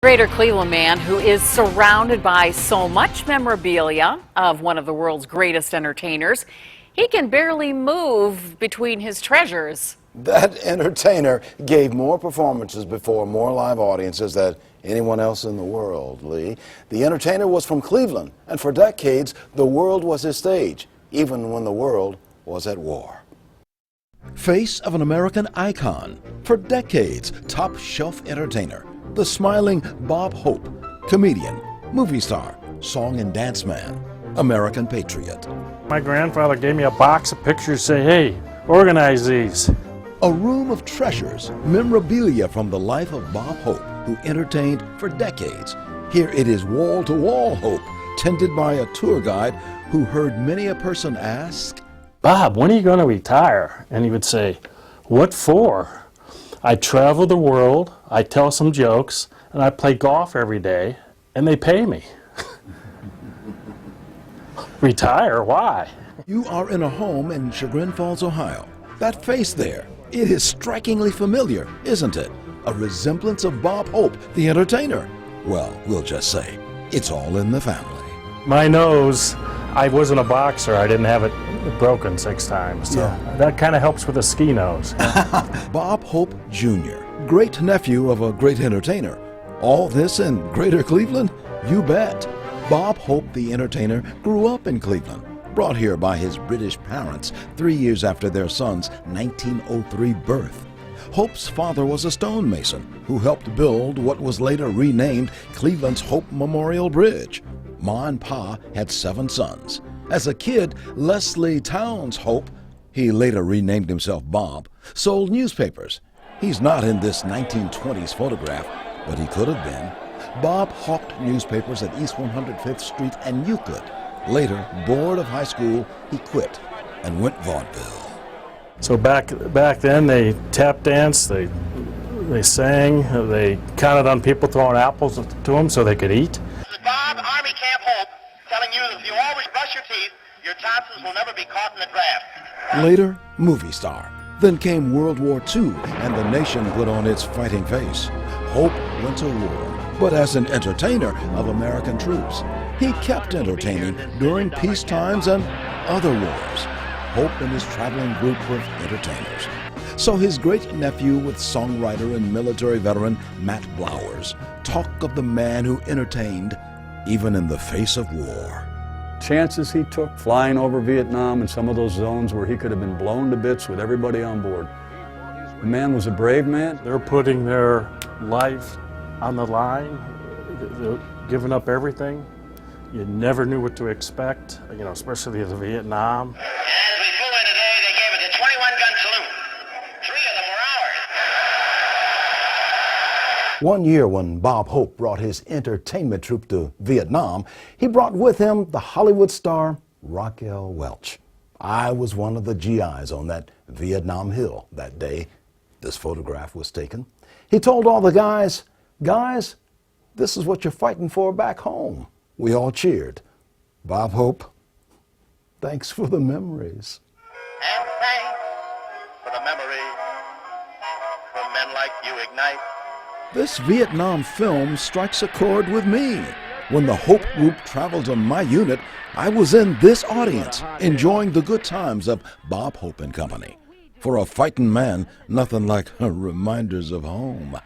Greater Cleveland man who is surrounded by so much memorabilia of one of the world's greatest entertainers, he can barely move between his treasures. That entertainer gave more performances before more live audiences than anyone else in the world, Lee. The entertainer was from Cleveland, and for decades, the world was his stage, even when the world was at war. Face of an American icon, for decades, top-shelf entertainer, the smiling Bob Hope, comedian, movie star, song and dance man, American patriot. My grandfather gave me a box of pictures, say, hey, organize these. A room of treasures, memorabilia from the life of Bob Hope, who entertained for decades. Here it is wall-to-wall Hope, tended by a tour guide who heard many a person ask, Bob, when are you going to retire? And he would say, what for? I travel the world, I tell some jokes, and I play golf every day, and they pay me. Retire? Why? You are in a home in Chagrin Falls, Ohio. That face there, it is strikingly familiar, isn't it? A resemblance of Bob Hope, the entertainer. Well, we'll just say, it's all in the family. My nose, I wasn't a boxer, I didn't have it broken 6 times, so that kind of helps with a ski nose. Bob Hope Jr., great nephew of a great entertainer. All this in Greater Cleveland? You bet. Bob Hope the entertainer grew up in Cleveland, brought here by his British parents 3 years after their son's 1903 birth. Hope's father was a stonemason who helped build what was later renamed Cleveland's Hope Memorial Bridge. Ma and Pa had 7 sons. As a kid, Leslie Towns Hope, he later renamed himself Bob, sold newspapers. He's not in this 1920s photograph, but he could have been. Bob hawked newspapers at East 105th Street and Euclid. Later, bored of high school, he quit and went vaudeville. So back then, they tap danced, they sang, they counted on people throwing apples to them so they could eat. This is Bob, Army Camp Hope, telling you that if you always brush your teeth, your chances will never be caught in the draft. Later, movie star. Then came World War II, and the nation put on its fighting face. Hope went to war, but as an entertainer of American troops. He kept entertaining during peace times and other wars. Hope and his traveling group of entertainers. So his great-nephew with songwriter and military veteran Matt Blowers talk of the man who entertained even in the face of war. Chances he took flying over Vietnam and some of those zones where he could have been blown to bits with everybody on board. The man was a brave man. They're putting their life on the line, they're giving up everything. You never knew what to expect, especially the Vietnam. As we flew in today, they gave us a 21-gun salute. 3 of them were ours. One year when Bob Hope brought his entertainment troupe to Vietnam, he brought with him the Hollywood star Raquel Welch. I was one of the GIs on that Vietnam hill that day this photograph was taken. He told all the guys, this is what you're fighting for back home. We all cheered. Bob Hope, thanks for the memories. And thanks for the memory from men like you ignite. This Vietnam film strikes a chord with me. When the Hope Group traveled to my unit, I was in this audience, enjoying the good times of Bob Hope and Company. For a fighting man, nothing like reminders of home.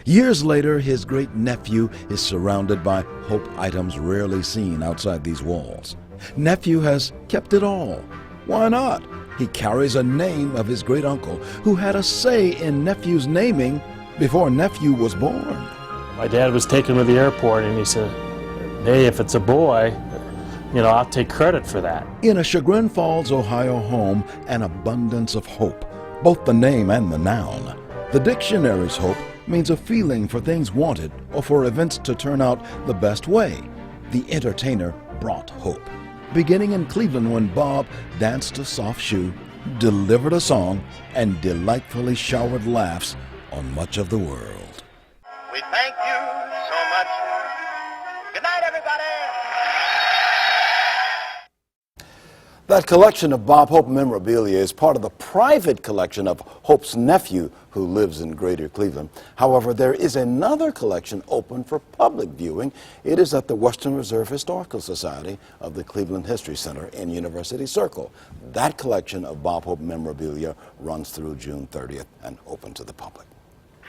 Years later, his great-nephew is surrounded by Hope items rarely seen outside these walls. Nephew has kept it all. Why not? He carries a name of his great-uncle who had a say in nephew's naming before nephew was born. My dad was taking me to the airport and he said, hey, if it's a boy, I'll take credit for that. In a Chagrin Falls, Ohio home, an abundance of hope, both the name and the noun. The dictionary's hope means a feeling for things wanted or for events to turn out the best way. The entertainer brought hope. Beginning in Cleveland when Bob danced a soft shoe, delivered a song, and delightfully showered laughs on much of the world. We thank you so much. Good night, everybody. That collection of Bob Hope memorabilia is part of the private collection of Hope's nephew, who lives in Greater Cleveland. However, there is another collection open for public viewing. It is at the Western Reserve Historical Society of the Cleveland History Center in University Circle. That collection of Bob Hope memorabilia runs through June 30th and open to the public.